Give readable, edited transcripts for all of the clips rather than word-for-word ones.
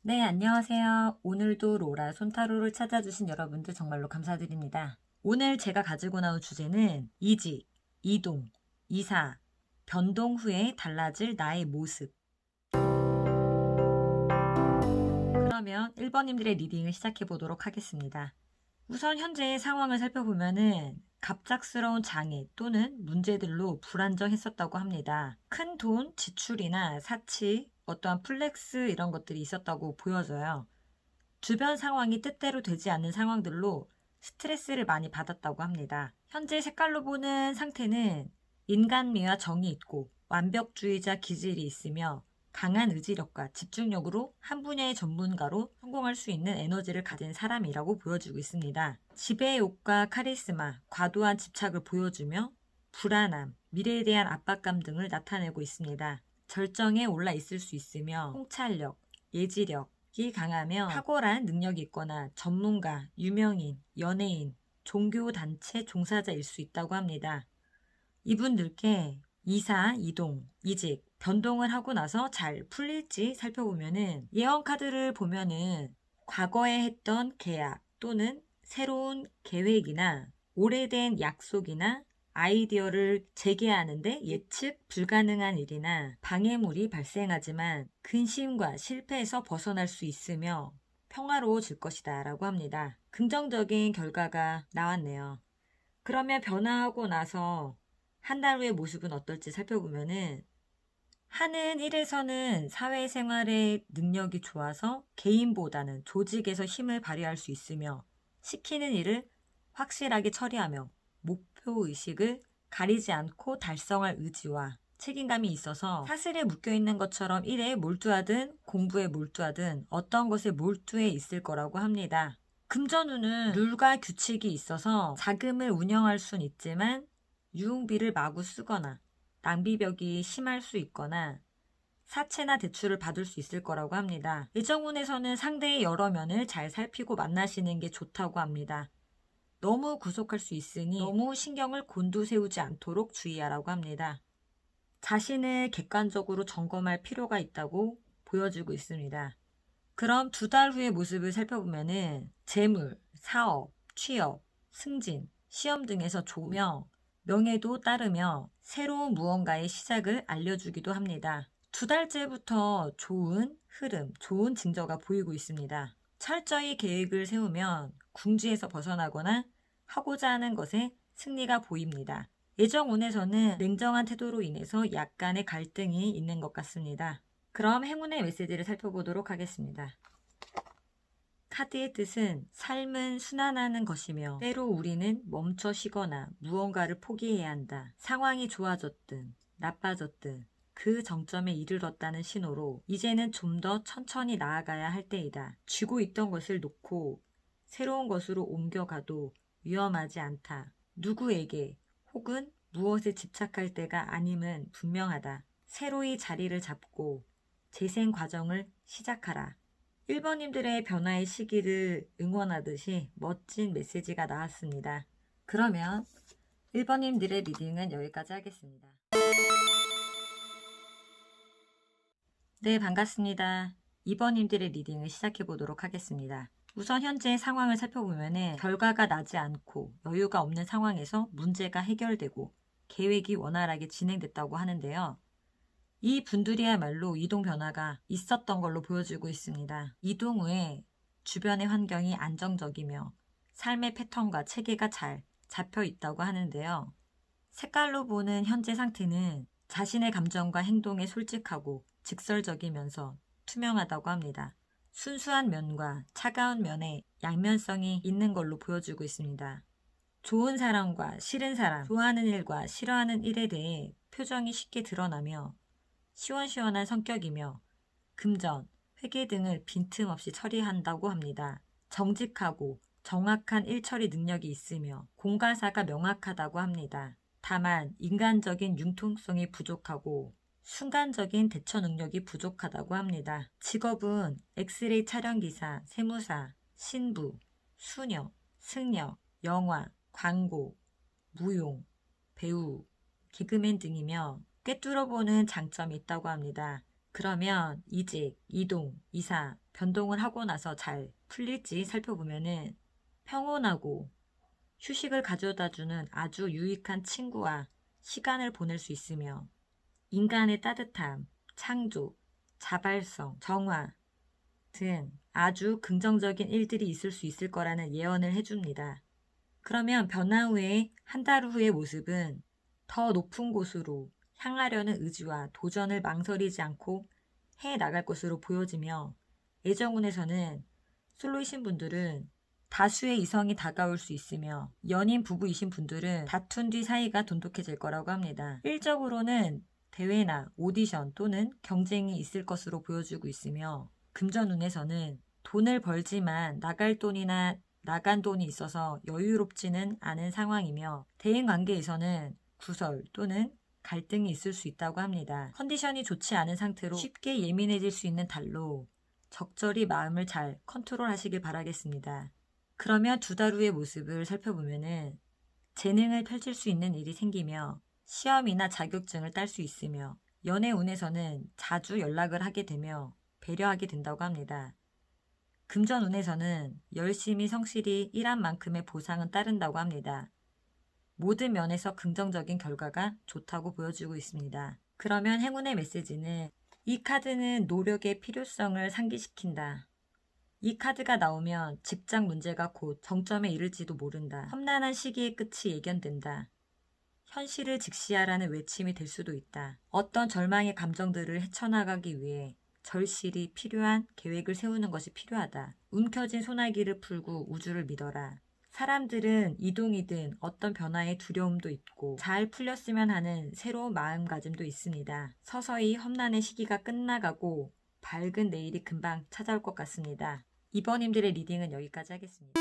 네, 안녕하세요. 오늘도 로라 손타로를 찾아주신 여러분들 정말로 감사드립니다. 오늘 제가 가지고 나온 주제는 이직, 이동, 이사, 변동 후에 달라질 나의 모습. 그러면 1번님들의 리딩을 시작해 보도록 하겠습니다. 우선 현재의 상황을 살펴보면은 갑작스러운 장애 또는 문제들로 불안정했었다고 합니다. 큰 돈, 지출이나 사치, 어떠한 플렉스 이런 것들이 있었다고 보여져요. 주변 상황이 뜻대로 되지 않는 상황들로 스트레스를 많이 받았다고 합니다. 현재 색깔로 보는 상태는 인간미와 정이 있고 완벽주의자 기질이 있으며 강한 의지력과 집중력으로 한 분야의 전문가로 성공할 수 있는 에너지를 가진 사람이라고 보여지고 있습니다. 지배욕과 카리스마, 과도한 집착을 보여주며 불안함, 미래에 대한 압박감 등을 나타내고 있습니다. 절정에 올라 있을 수 있으며 통찰력, 예지력, 이 강하며 탁월한 능력이 있거나 전문가, 유명인, 연예인, 종교단체 종사자일 수 있다고 합니다. 이분들께 이사, 이동, 이직, 변동을 하고 나서 잘 풀릴지 살펴보면은 예언 카드를 보면은 과거에 했던 계약 또는 새로운 계획이나 오래된 약속이나 아이디어를 재개하는데 예측 불가능한 일이나 방해물이 발생하지만 근심과 실패에서 벗어날 수 있으며 평화로워질 것이다 라고 합니다. 긍정적인 결과가 나왔네요. 그러면 변화하고 나서 한 달 후의 모습은 어떨지 살펴보면은 하는 일에서는 사회생활의 능력이 좋아서 개인보다는 조직에서 힘을 발휘할 수 있으며 시키는 일을 확실하게 처리하며 목표의식을 가리지 않고 달성할 의지와 책임감이 있어서 사슬에 묶여있는 것처럼 일에 몰두하든 공부에 몰두하든 어떤 것에 몰두해 있을 거라고 합니다. 금전운은 룰과 규칙이 있어서 자금을 운영할 순 있지만 유흥비를 마구 쓰거나 낭비벽이 심할 수 있거나 사채나 대출을 받을 수 있을 거라고 합니다. 예정운에서는 상대의 여러 면을 잘 살피고 만나시는 게 좋다고 합니다. 너무 구속할 수 있으니 너무 신경을 곤두세우지 않도록 주의하라고 합니다. 자신을 객관적으로 점검할 필요가 있다고 보여주고 있습니다. 그럼 2달 후의 모습을 살펴보면은 재물, 사업, 취업, 승진, 시험 등에서 좋으며 명예도 따르며 새로운 무언가의 시작을 알려주기도 합니다. 2달째부터 좋은 흐름, 좋은 징조가 보이고 있습니다. 철저히 계획을 세우면 궁지에서 벗어나거나 하고자 하는 것에 승리가 보입니다. 예정운에서는 냉정한 태도로 인해서 약간의 갈등이 있는 것 같습니다. 그럼 행운의 메시지를 살펴보도록 하겠습니다. 카드의 뜻은 삶은 순환하는 것이며 때로 우리는 멈춰 쉬거나 무언가를 포기해야 한다. 상황이 좋아졌든 나빠졌든 그 정점에 이르렀다는 신호로 이제는 좀 더 천천히 나아가야 할 때이다. 쥐고 있던 것을 놓고 새로운 것으로 옮겨가도 위험하지 않다. 누구에게 혹은 무엇에 집착할 때가 아님은 분명하다. 새로이 자리를 잡고 재생 과정을 시작하라. 1번님들의 변화의 시기를 응원하듯이 멋진 메시지가 나왔습니다. 그러면 1번님들의 리딩은 여기까지 하겠습니다. 네, 반갑습니다. 2번님들의 리딩을 시작해 보도록 하겠습니다. 우선 현재 상황을 살펴보면 결과가 나지 않고 여유가 없는 상황에서 문제가 해결되고 계획이 원활하게 진행됐다고 하는데요. 이 분들이야말로 이동 변화가 있었던 걸로 보여지고 있습니다. 이동 후에 주변의 환경이 안정적이며 삶의 패턴과 체계가 잘 잡혀 있다고 하는데요. 색깔로 보는 현재 상태는 자신의 감정과 행동에 솔직하고 직설적이면서 투명하다고 합니다. 순수한 면과 차가운 면에 양면성이 있는 걸로 보여지고 있습니다. 좋은 사람과 싫은 사람, 좋아하는 일과 싫어하는 일에 대해 표정이 쉽게 드러나며 시원시원한 성격이며 금전, 회계 등을 빈틈없이 처리한다고 합니다. 정직하고 정확한 일처리 능력이 있으며 공과사가 명확하다고 합니다. 다만 인간적인 융통성이 부족하고 순간적인 대처 능력이 부족하다고 합니다. 직업은 엑스레이 촬영기사, 세무사, 신부, 수녀, 승려, 영화, 광고, 무용, 배우, 개그맨 등이며 꿰뚫어보는 장점이 있다고 합니다. 그러면 이직, 이동, 이사, 변동을 하고 나서 잘 풀릴지 살펴보면은 평온하고 휴식을 가져다주는 아주 유익한 친구와 시간을 보낼 수 있으며 인간의 따뜻함, 창조, 자발성, 정화 등 아주 긍정적인 일들이 있을 수 있을 거라는 예언을 해줍니다. 그러면 변화 후에 한 달 후의 모습은 더 높은 곳으로 향하려는 의지와 도전을 망설이지 않고 해 나갈 것으로 보여지며 애정운에서는 솔로이신 분들은 다수의 이성이 다가올 수 있으며 연인 부부이신 분들은 다툰 뒤 사이가 돈독해질 거라고 합니다. 일적으로는 대회나 오디션 또는 경쟁이 있을 것으로 보여주고 있으며 금전운에서는 돈을 벌지만 나갈 돈이나 나간 돈이 있어서 여유롭지는 않은 상황이며 대인관계에서는 구설 또는 갈등이 있을 수 있다고 합니다. 컨디션이 좋지 않은 상태로 쉽게 예민해질 수 있는 달로 적절히 마음을 잘 컨트롤하시길 바라겠습니다. 그러면 두 달 후의 모습을 살펴보면은 재능을 펼칠 수 있는 일이 생기며 시험이나 자격증을 딸 수 있으며 연애 운에서는 자주 연락을 하게 되며 배려하게 된다고 합니다. 금전 운에서는 열심히 성실히 일한 만큼의 보상은 따른다고 합니다. 모든 면에서 긍정적인 결과가 좋다고 보여주고 있습니다. 그러면 행운의 메시지는 이 카드는 노력의 필요성을 상기시킨다. 이 카드가 나오면 직장 문제가 곧 정점에 이를지도 모른다. 험난한 시기의 끝이 예견된다. 현실을 직시하라는 외침이 될 수도 있다. 어떤 절망의 감정들을 헤쳐나가기 위해 절실히 필요한 계획을 세우는 것이 필요하다. 움켜진 소나기를 풀고 우주를 믿어라. 사람들은 이동이든 어떤 변화에 두려움도 있고 잘 풀렸으면 하는 새로운 마음가짐도 있습니다. 서서히 험난의 시기가 끝나가고 밝은 내일이 금방 찾아올 것 같습니다. 2번님들의 리딩은 여기까지 하겠습니다.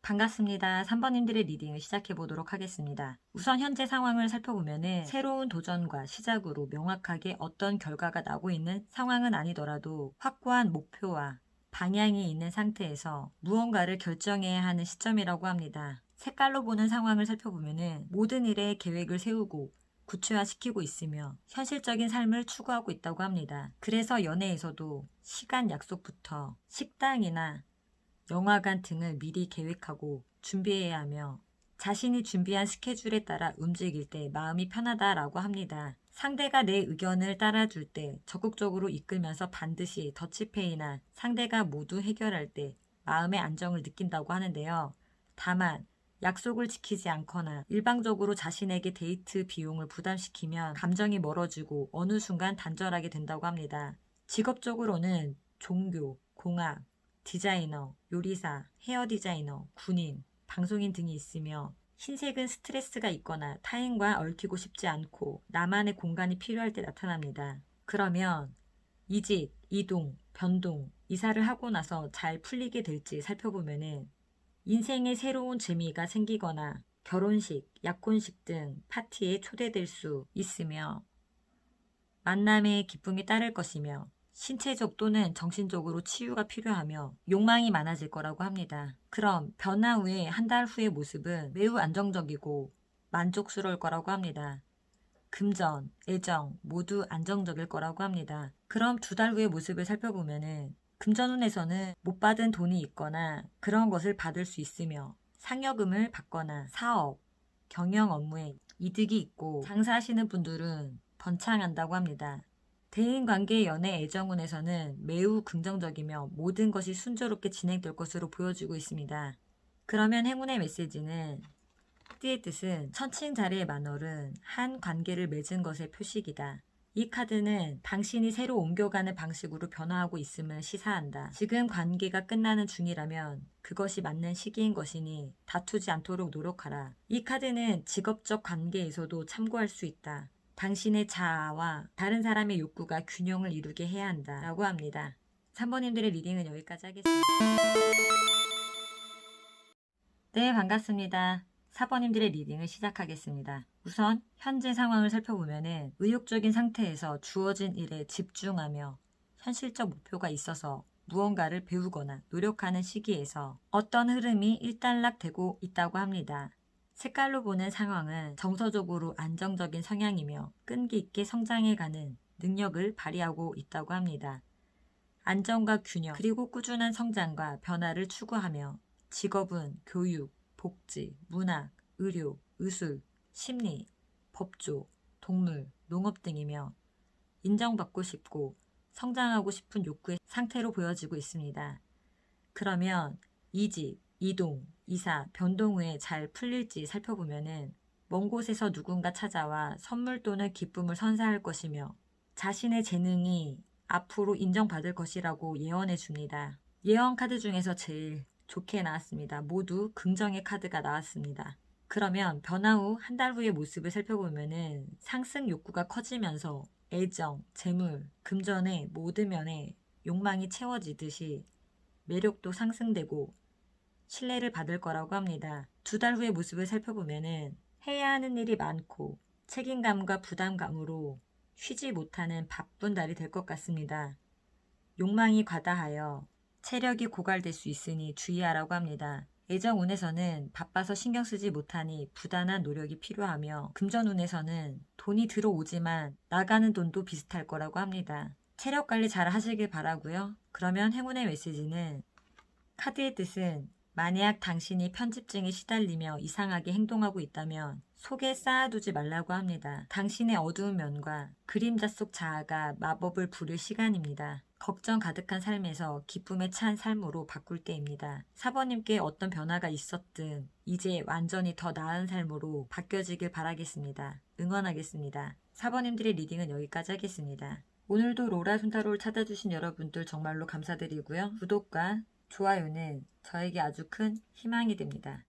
반갑습니다. 3번님들의 리딩을 시작해 보도록 하겠습니다. 우선 현재 상황을 살펴보면 새로운 도전과 시작으로 명확하게 어떤 결과가 나고 있는 상황은 아니더라도 확고한 목표와 방향이 있는 상태에서 무언가를 결정해야 하는 시점이라고 합니다. 색깔로 보는 상황을 살펴보면 모든 일에 계획을 세우고 구체화시키고 있으며 현실적인 삶을 추구하고 있다고 합니다. 그래서 연애에서도 시간 약속부터 식당이나 영화관 등을 미리 계획하고 준비해야 하며 자신이 준비한 스케줄에 따라 움직일 때 마음이 편하다라고 합니다. 상대가 내 의견을 따라줄 때 적극적으로 이끌면서 반드시 더치페이나 상대가 모두 해결할 때 마음의 안정을 느낀다고 하는데요. 다만 약속을 지키지 않거나 일방적으로 자신에게 데이트 비용을 부담시키면 감정이 멀어지고 어느 순간 단절하게 된다고 합니다. 직업적으로는 종교, 공학, 디자이너, 요리사, 헤어 디자이너, 군인, 방송인 등이 있으며 흰색은 스트레스가 있거나 타인과 얽히고 싶지 않고 나만의 공간이 필요할 때 나타납니다. 그러면 이직, 이동, 변동, 이사를 하고 나서 잘 풀리게 될지 살펴보면은 인생에 새로운 재미가 생기거나 결혼식, 약혼식 등 파티에 초대될 수 있으며 만남의 기쁨이 따를 것이며 신체적 또는 정신적으로 치유가 필요하며 욕망이 많아질 거라고 합니다. 그럼 변화 후에 한 달 후의 모습은 매우 안정적이고 만족스러울 거라고 합니다. 금전, 애정 모두 안정적일 거라고 합니다. 그럼 두 달 후의 모습을 살펴보면은 금전운에서는 못 받은 돈이 있거나 그런 것을 받을 수 있으며 상여금을 받거나 사업, 경영 업무에 이득이 있고 장사하시는 분들은 번창한다고 합니다. 대인관계 연애 애정운에서는 매우 긍정적이며 모든 것이 순조롭게 진행될 것으로 보여지고 있습니다. 그러면 행운의 메시지는 띠의 뜻은 천칭자리의 만월은 한 관계를 맺은 것의 표식이다. 이 카드는 당신이 새로 옮겨가는 방식으로 변화하고 있음을 시사한다. 지금 관계가 끝나는 중이라면 그것이 맞는 시기인 것이니 다투지 않도록 노력하라. 이 카드는 직업적 관계에서도 참고할 수 있다. 당신의 자아와 다른 사람의 욕구가 균형을 이루게 해야 한다 라고 합니다. 3번님들의 리딩은 여기까지 하겠습니다. 네, 반갑습니다. 4번님들의 리딩을 시작하겠습니다. 우선 현재 상황을 살펴보면 의욕적인 상태에서 주어진 일에 집중하며 현실적 목표가 있어서 무언가를 배우거나 노력하는 시기에서 어떤 흐름이 일단락되고 있다고 합니다. 색깔로 보는 상황은 정서적으로 안정적인 성향이며 끈기 있게 성장해가는 능력을 발휘하고 있다고 합니다. 안정과 균형, 그리고 꾸준한 성장과 변화를 추구하며 직업은 교육, 복지, 문학, 의료, 의술, 심리, 법조, 동물, 농업 등이며 인정받고 싶고 성장하고 싶은 욕구의 상태로 보여지고 있습니다. 그러면 이직, 이동, 이사, 변동 후에 잘 풀릴지 살펴보면은 먼 곳에서 누군가 찾아와 선물 또는 기쁨을 선사할 것이며 자신의 재능이 앞으로 인정받을 것이라고 예언해 줍니다. 예언 카드 중에서 제일 좋게 나왔습니다. 모두 긍정의 카드가 나왔습니다. 그러면 변화 후 한 달 후의 모습을 살펴보면은 상승 욕구가 커지면서 애정, 재물, 금전의 모든 면에 욕망이 채워지듯이 매력도 상승되고 신뢰를 받을 거라고 합니다. 2달 후의 모습을 살펴보면은 해야 하는 일이 많고 책임감과 부담감으로 쉬지 못하는 바쁜 달이 될 것 같습니다. 욕망이 과다하여 체력이 고갈될 수 있으니 주의하라고 합니다. 애정운에서는 바빠서 신경 쓰지 못하니 부단한 노력이 필요하며 금전운에서는 돈이 들어오지만 나가는 돈도 비슷할 거라고 합니다. 체력 관리 잘 하시길 바라고요. 그러면 행운의 메시지는 카드의 뜻은 만약 당신이 편집증에 시달리며 이상하게 행동하고 있다면 속에 쌓아두지 말라고 합니다. 당신의 어두운 면과 그림자 속 자아가 마법을 부릴 시간입니다. 걱정 가득한 삶에서 기쁨에 찬 삶으로 바꿀 때입니다. 사번님께 어떤 변화가 있었든 이제 완전히 더 나은 삶으로 바뀌어지길 바라겠습니다. 응원하겠습니다. 사번님들의 리딩은 여기까지 하겠습니다. 오늘도 로라 순타로를 찾아주신 여러분들 정말로 감사드리고요. 구독과 좋아요는 저에게 아주 큰 희망이 됩니다.